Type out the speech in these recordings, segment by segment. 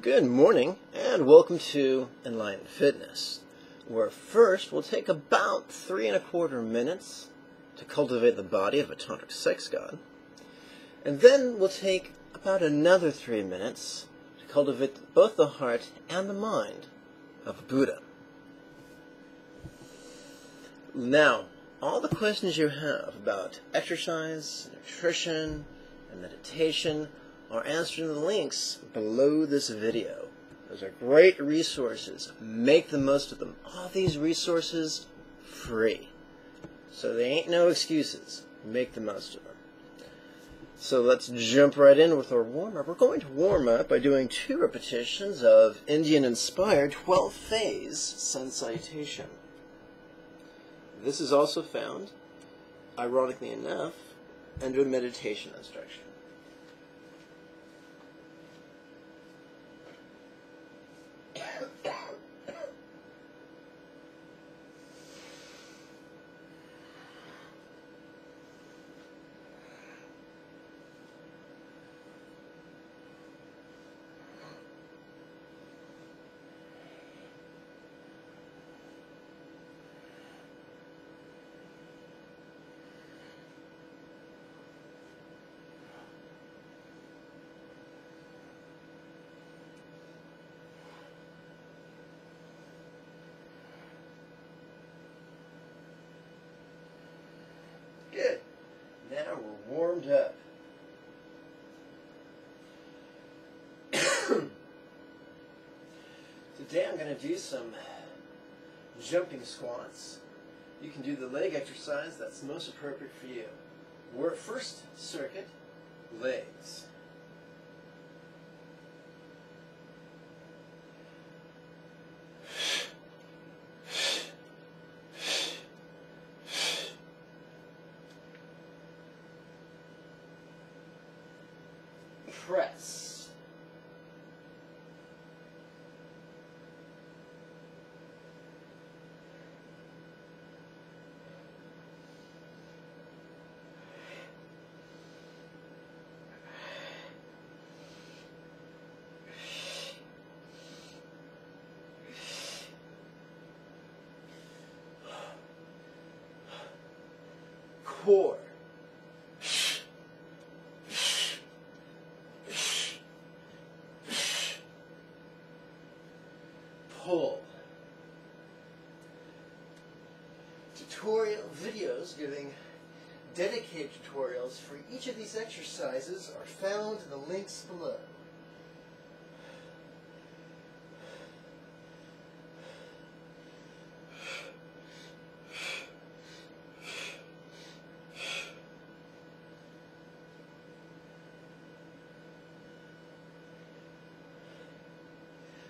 Good morning, and welcome to Enlightened Fitness, where first we'll take about 3¼ minutes to cultivate the body of a Tantric Sex God, and then we'll take about another 3 minutes to cultivate both the heart and the mind of a Buddha. Now, all the questions you have about exercise, nutrition, and meditation are answered in the links below this video. Those are great resources. Make the most of them. All these resources free. So they ain't no excuses. Make the most of them. So let's jump right in with our warm-up. We're going to warm up by doing 2 repetitions of Indian-inspired 12-phase sun salutation. This is also found, ironically enough, under meditation instruction. Good. Now we're warmed up. Today I'm going to do some jumping squats. You can do the leg exercise that's most appropriate for you. We're at first circuit, legs. Press. Core. Pull. Tutorial videos giving dedicated tutorials for each of these exercises are found in the links below.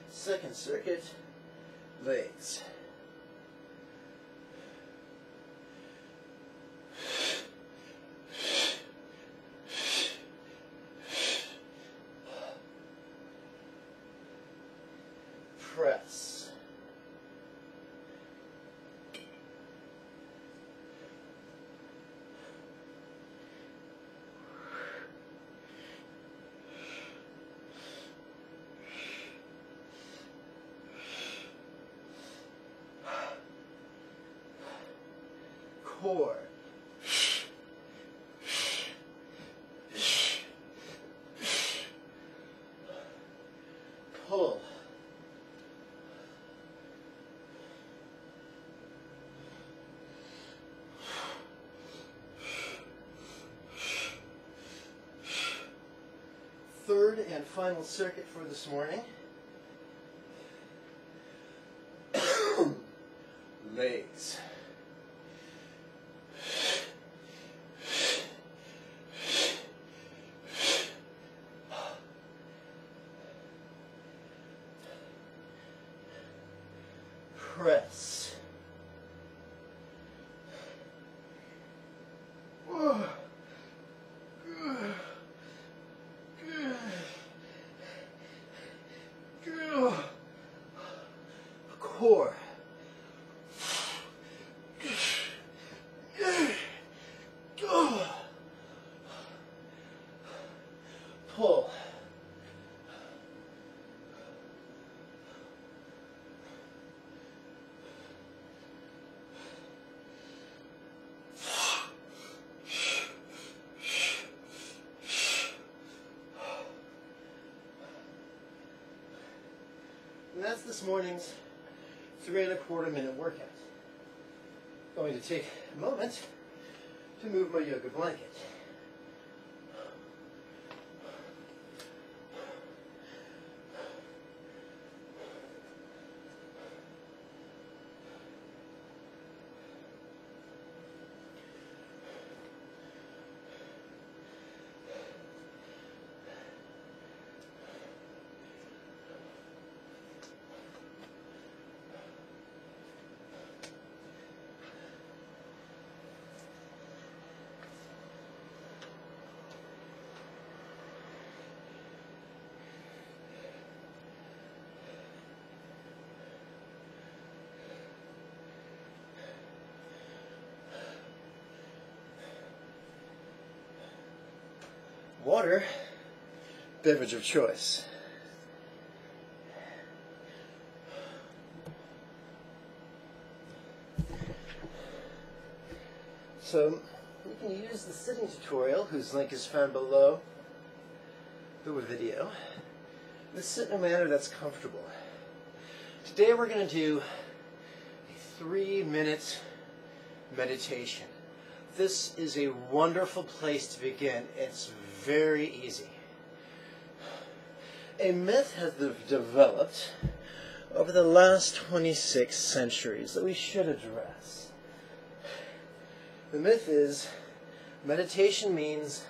Second circuit, legs. Press. Core. Pull. Third and final circuit for this morning. Legs. Press. Core. Pull. And that's this morning's 3¼ minute workout. Going to take a moment to move my yoga blanket. Water, beverage of choice. So you can use the sitting tutorial, whose link is found below the video. Just sit in a manner that's comfortable. Today we're going to do a 3-minute meditation. This is a wonderful place to begin. It's very easy. A myth has developed over the last 26 centuries that we should address. The myth is meditation means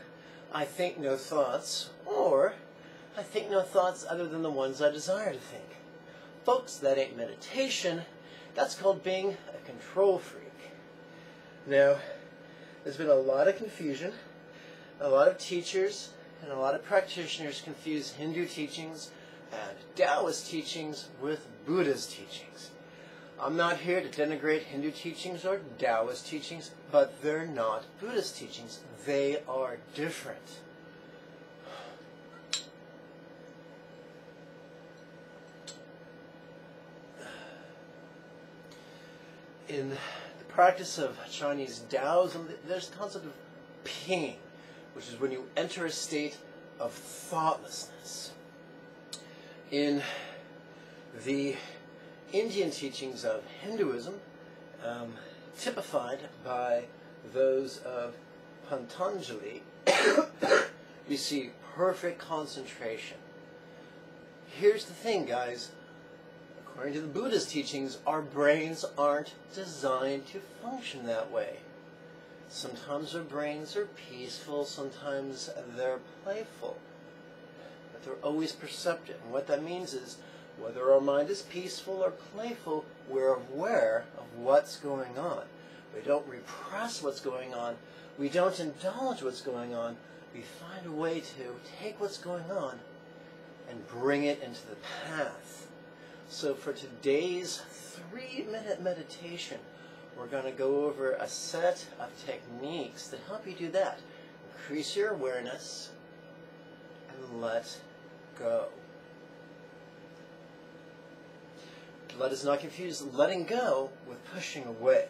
I think no thoughts, or I think no thoughts other than the ones I desire to think. Folks, that ain't meditation. That's called being a control freak. Now, there's been a lot of confusion. A lot of teachers and a lot of practitioners confuse Hindu teachings and Taoist teachings with Buddha's teachings. I'm not here to denigrate Hindu teachings or Taoist teachings, but they're not Buddhist teachings. They are different. In the practice of Chinese Taoism, there's the concept of ping, which is when you enter a state of thoughtlessness. In the Indian teachings of Hinduism, typified by those of Patanjali, you see perfect concentration. Here's the thing, guys. According to the Buddhist teachings, our brains aren't designed to function that way. Sometimes our brains are peaceful, sometimes they're playful, but they're always perceptive. And what that means is, whether our mind is peaceful or playful, we're aware of what's going on. We don't repress what's going on. We don't indulge what's going on. We find a way to take what's going on and bring it into the path. So for today's 3-minute meditation, we're going to go over a set of techniques that help you do that. Increase your awareness and let go. Let us not confuse letting go with pushing away.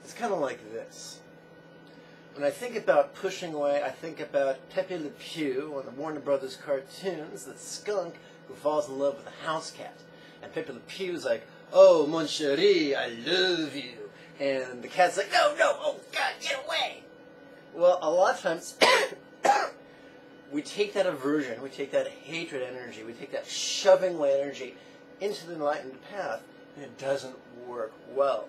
It's kind of like this. When I think about pushing away, I think about Pepe Le Pew on the Warner Brothers cartoons, the skunk who falls in love with a house cat. And Pepe Le Pew's like, "Oh, mon chéri, I love you." And the cat's like, "No, no, oh God, get away." Well, a lot of times, we take that aversion, we take that hatred energy, we take that shoving away energy into the enlightened path, and it doesn't work well.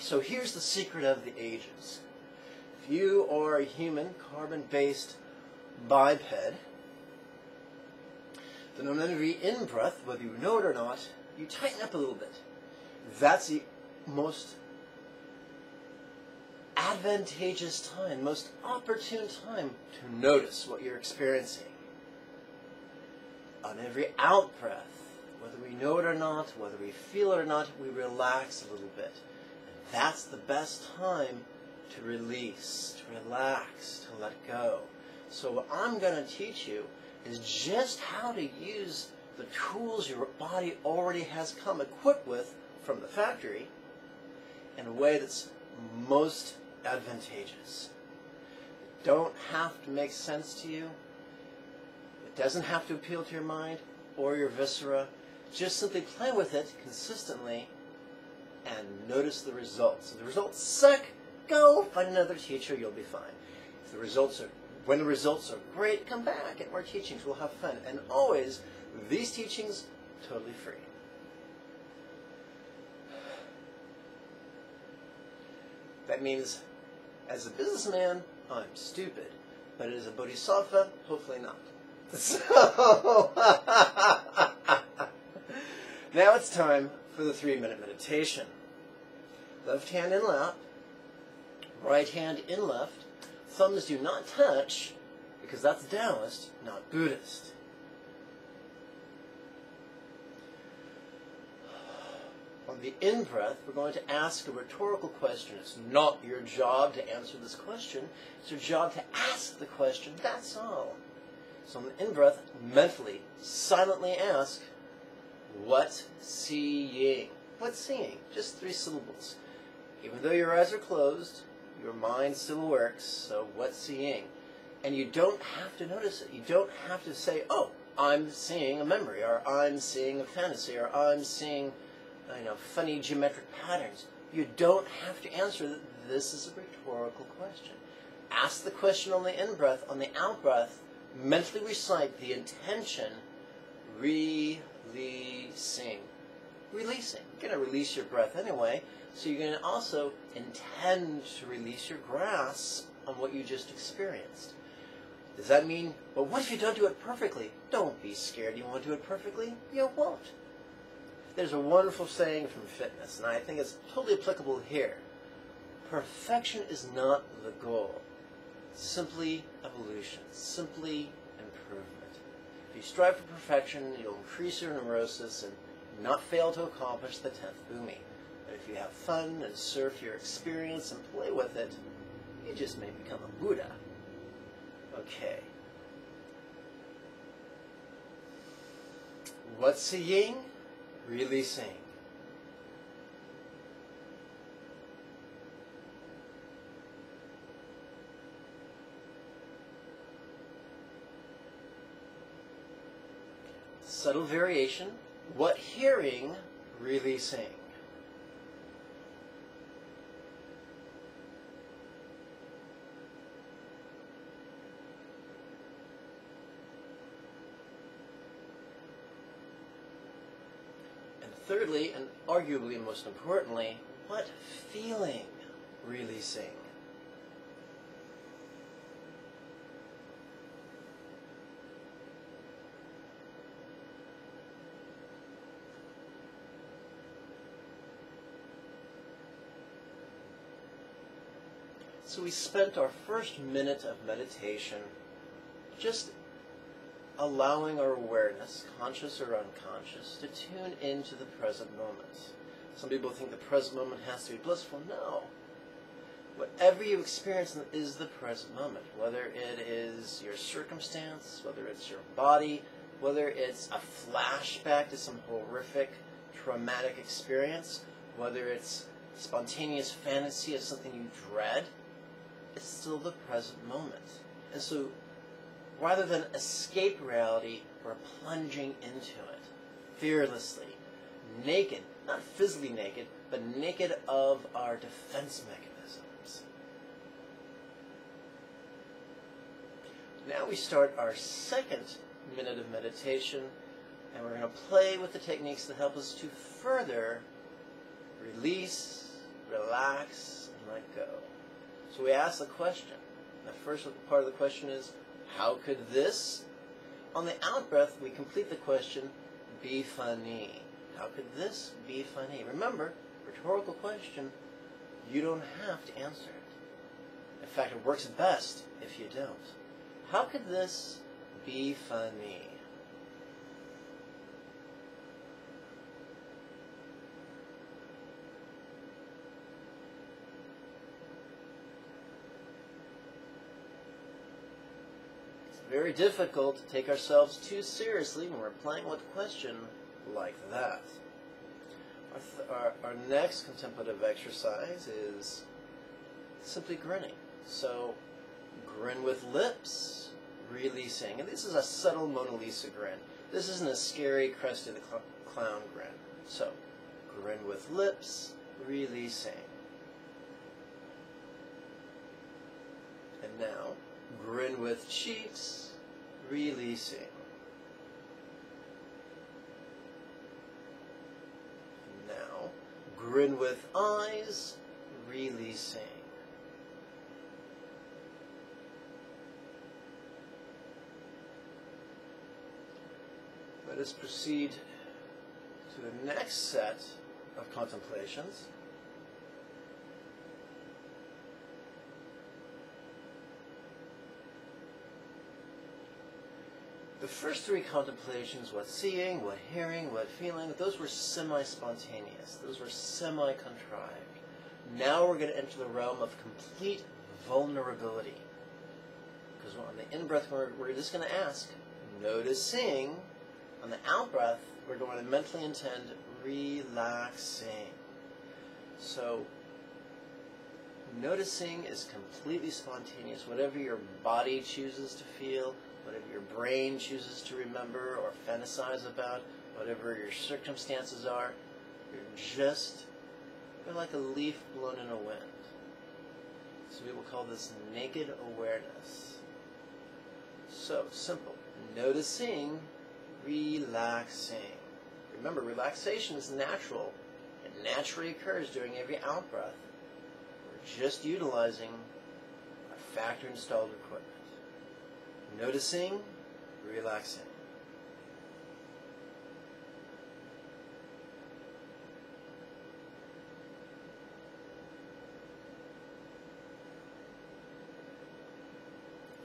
So here's the secret of the ages. If you are a human, carbon-based biped, then on every in-breath, whether you know it or not, you tighten up a little bit. That's the most advantageous time, most opportune time to notice what you're experiencing. On every out-breath, whether we know it or not, whether we feel it or not, we relax a little bit. And that's the best time to release, to relax, to let go. So what I'm going to teach you is just how to use the tools your body already has come equipped with from the factory in a way that's most advantageous. don't have to make sense to you. It doesn't have to appeal to your mind or your viscera. Just simply play with it consistently and notice the results. If the results suck, go find another teacher, you'll be fine. If the results are, when the results are great, come back, get more teachings, we'll have fun. And always, these teachings, totally free. That means, as a businessman, I'm stupid. But as a bodhisattva, hopefully not. So, now it's time for the 3-minute meditation. Left hand in lap, right hand in left. Thumbs do not touch, because that's Taoist, not Buddhist. On the in-breath, we're going to ask a rhetorical question. It's not your job to answer this question. It's your job to ask the question, that's all. So on the in-breath, mentally, silently ask, what seeing? What seeing? Just 3 syllables. Even though your eyes are closed, your mind still works, so what seeing? And you don't have to notice it. You don't have to say, oh, I'm seeing a memory, or I'm seeing a fantasy, or I'm seeing funny geometric patterns. You don't have to answer that. This is a rhetorical question. Ask the question on the in-breath. On the out-breath, mentally recite the intention, releasing. Releasing. You're going to release your breath anyway, so you're going to also intend to release your grasp on what you just experienced. Does that mean, well, what if you don't do it perfectly? Don't be scared. You won't do it perfectly? You won't. There's a wonderful saying from fitness, and I think it's totally applicable here. Perfection is not the goal. Simply evolution. Simply improvement. If you strive for perfection, you'll increase your neurosis and not fail to accomplish the 10th bhumi. But if you have fun and surf your experience and play with it, you just may become a Buddha. Okay. What's seeing? Releasing. Subtle variation. What hearing? Releasing. Thirdly, and arguably most importantly, what feeling? Releasing. So we spent our first minute of meditation just allowing our awareness, conscious or unconscious, to tune into the present moment. Some people think the present moment has to be blissful. No. Whatever you experience is the present moment, whether it is your circumstance, whether it's your body, whether it's a flashback to some horrific, traumatic experience, whether it's spontaneous fantasy of something you dread, it's still the present moment. And so, rather than escape reality, we're plunging into it, fearlessly, naked, not physically naked, but naked of our defense mechanisms. Now we start our second minute of meditation, and we're going to play with the techniques that help us to further release, relax, and let go. So we ask the question. The first part of the question is, how could this? On the out-breath, we complete the question, be funny. How could this be funny? Remember, rhetorical question, you don't have to answer it. In fact, it works best if you don't. How could this be funny? Very difficult to take ourselves too seriously when we're playing with a question like that. Our next contemplative exercise is simply grinning. So Grin with lips, releasing. And this is a subtle Mona Lisa grin. This isn't a scary Krusty the Clown grin. So, grin with lips, releasing. And now, grin with cheeks, releasing. And now, grin with eyes, releasing. Let us proceed to the next set of contemplations. The first three contemplations, what seeing, what hearing, what feeling, those were semi-spontaneous. Those were semi-contrived. Now we're going to enter the realm of complete vulnerability. Because on the in-breath, we're just going to ask, noticing. On the out-breath, we're going to mentally intend relaxing. So, noticing is completely spontaneous. Whatever your body chooses to feel, whatever your brain chooses to remember or fantasize about, whatever your circumstances are, you're like a leaf blown in a wind. So we will call this naked awareness. So, simple. Noticing, relaxing. Remember, relaxation is natural. It naturally occurs during every out-breath. We're just utilizing our factory-installed equipment. Noticing, relaxing.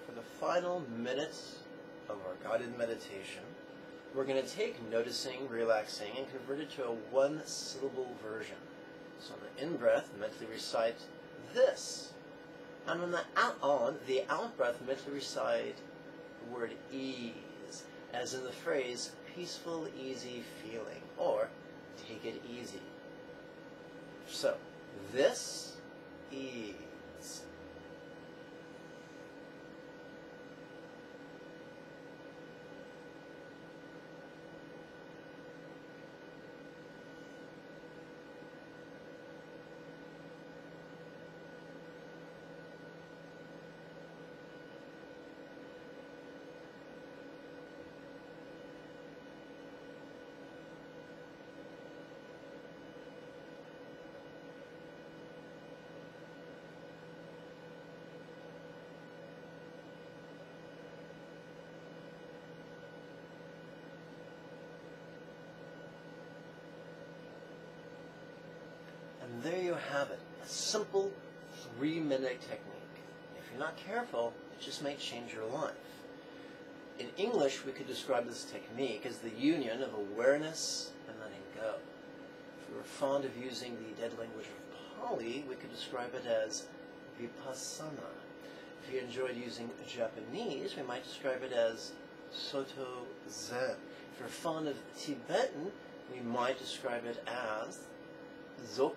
For the final minutes of our guided meditation, we're going to take noticing, relaxing, and convert it to a one-syllable version. So on the in-breath, mentally recite this. And on the out-breath, mentally recite the word ease, as in the phrase, peaceful, easy feeling, or take it easy. So, this, ease. And there you have it, a simple 3-minute technique. If you're not careful, it just may change your life. In English, we could describe this technique as the union of awareness and letting go. If we were fond of using the dead language of Pali, we could describe it as vipassana. If you enjoyed using Japanese, we might describe it as soto zen. If you're fond of Tibetan, we might describe it as dzogchen.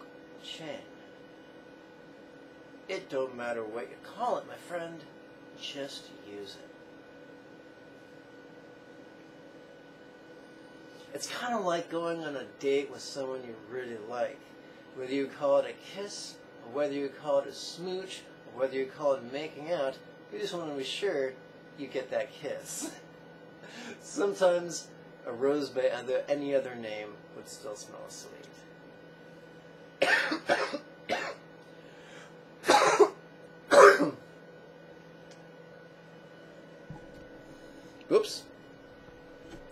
It don't matter what you call it, my friend, just use it. It's kind of like going on a date with someone you really like. Whether you call it a kiss, or whether you call it a smooch, or whether you call it making out, you just want to be sure you get that kiss. Sometimes a rose by any other name would still smell sweet. Oops.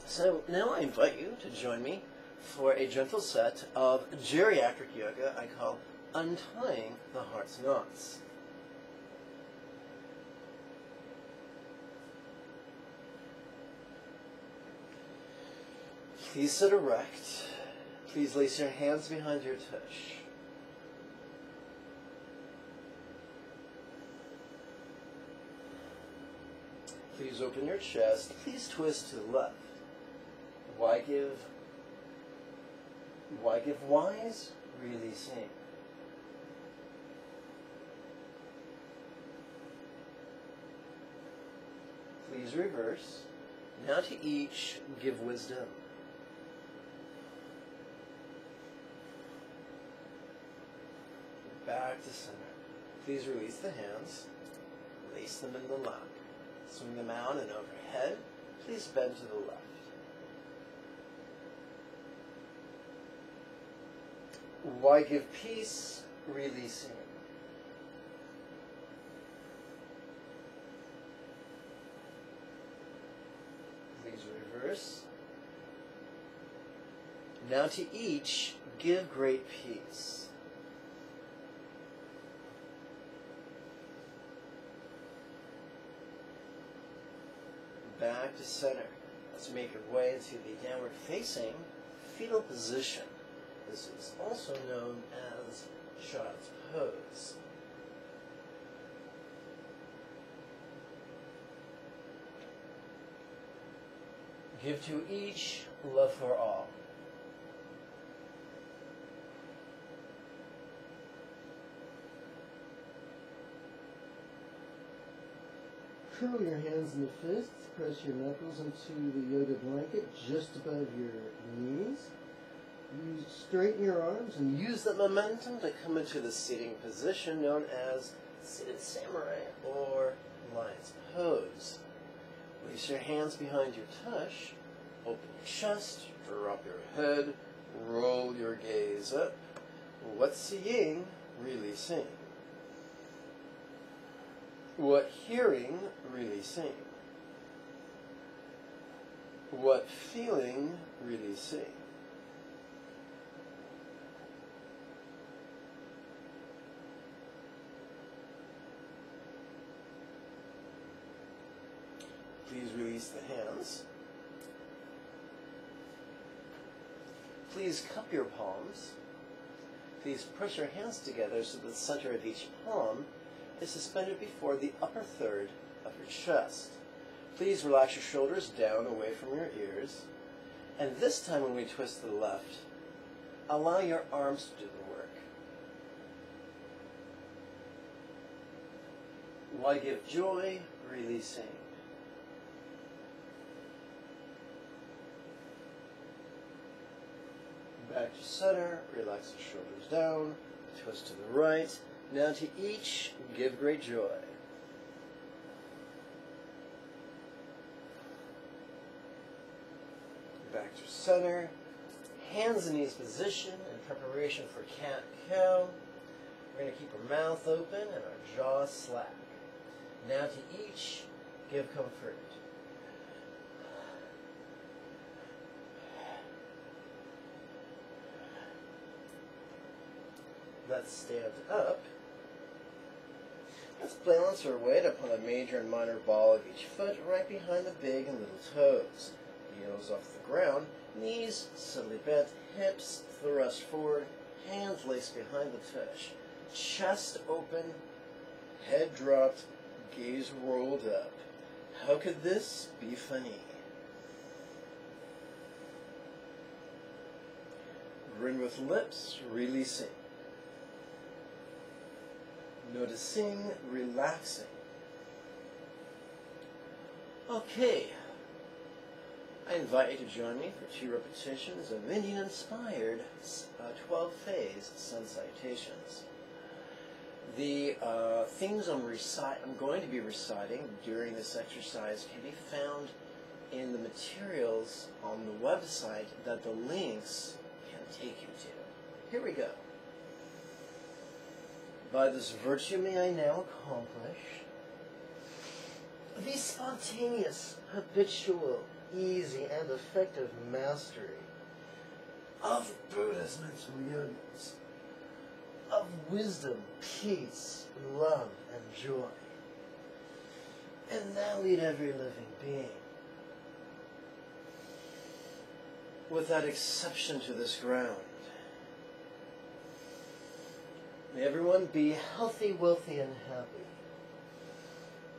So now I invite you to join me for a gentle set of geriatric yoga I call Untying the Heart's Knots. Please sit erect. Please lace your hands behind your tush. Please open your chest. Please twist to the left. Why give wise? Releasing. Please reverse. Now to each, give wisdom. Back to center. Please release the hands. Place them in the lap. Swing them out and overhead. Please bend to the left. Why give peace? Releasing. Please reverse. Now to each, give great peace. Back to center. Let's make our way into the downward facing fetal position. This is also known as child's pose. Give to each, love for all. Curl your hands in the fists, press your knuckles into the yoga blanket just above your knees. You straighten your arms and use that momentum to come into the seating position known as seated samurai or lion's pose. Place your hands behind your tush, open your chest, drop your head, roll your gaze up. What seeing, really seeing. What hearing, really seeing. What feeling, really seeing. Please release the hands. Please cup your palms. Please press your hands together so the center of each palm is suspended before the upper third of your chest. Please relax your shoulders down away from your ears. And this time when we twist to the left, allow your arms to do the work. Why give joy? Releasing. Back to center, relax the shoulders down, twist to the right. Now to each, give great joy. Back to center, hands and knees position in preparation for cat-cow. We're going to keep our mouth open and our jaw slack. Now to each, give comfort. Let's stand up. Let's balance our weight upon a major and minor ball of each foot right behind the big and little toes. Heels off the ground, knees subtly bent, hips thrust forward, hands laced behind the tush. Chest open, head dropped, gaze rolled up. How could this be funny? Grin with lips, releasing. Noticing, relaxing. Okay. I invite you to join me for 2 repetitions of Indian-inspired 12-phase sun salutations. The things I'm going to be reciting during this exercise can be found in the materials on the website that the links can take you to. Here we go. By this virtue may I now accomplish the spontaneous, habitual, easy, and effective mastery of Buddha's mental yogas, of wisdom, peace, love, and joy, and now lead every living being, without exception to this ground. May everyone be healthy, wealthy, and happy.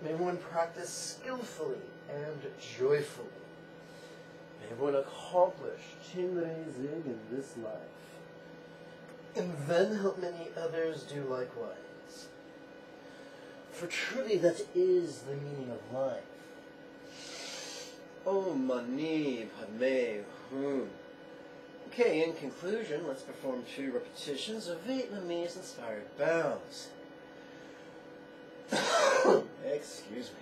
May everyone practice skillfully and joyfully. May everyone accomplish Chinrei-zig in this life, and then help many others do likewise. For truly that is the meaning of life. Om Mani Padme Hum. Okay, in conclusion, let's perform 2 repetitions of Vietnamese-inspired bows. Excuse me.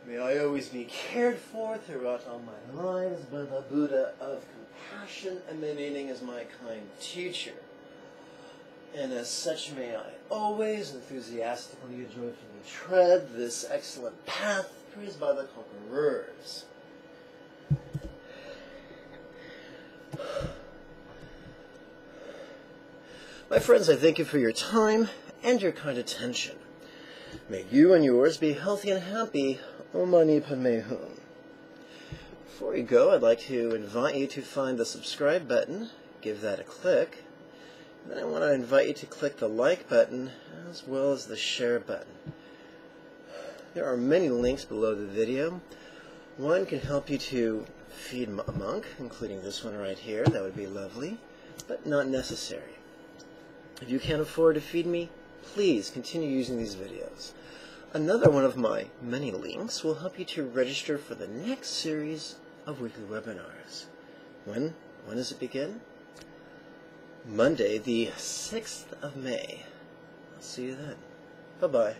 May I always be cared for throughout all my lives by the Buddha of compassion emanating as my kind teacher. And as such may I always enthusiastically and joyfully tread this excellent path praised by the conquerors. My friends, I thank you for your time and your kind attention. May you and yours be healthy and happy. Om Mani Padme Hum. Before you go, I'd like to invite you to find the subscribe button, give that a click, and then I want to invite you to click the like button as well as the share button. There are many links below the video. One can help you to feed a monk, including this one right here. That would be lovely, but not necessary. If you can't afford to feed me, please continue using these videos. Another one of my many links will help you to register for the next series of weekly webinars. When does it begin? Monday, the 6th of May. I'll see you then. Bye-bye.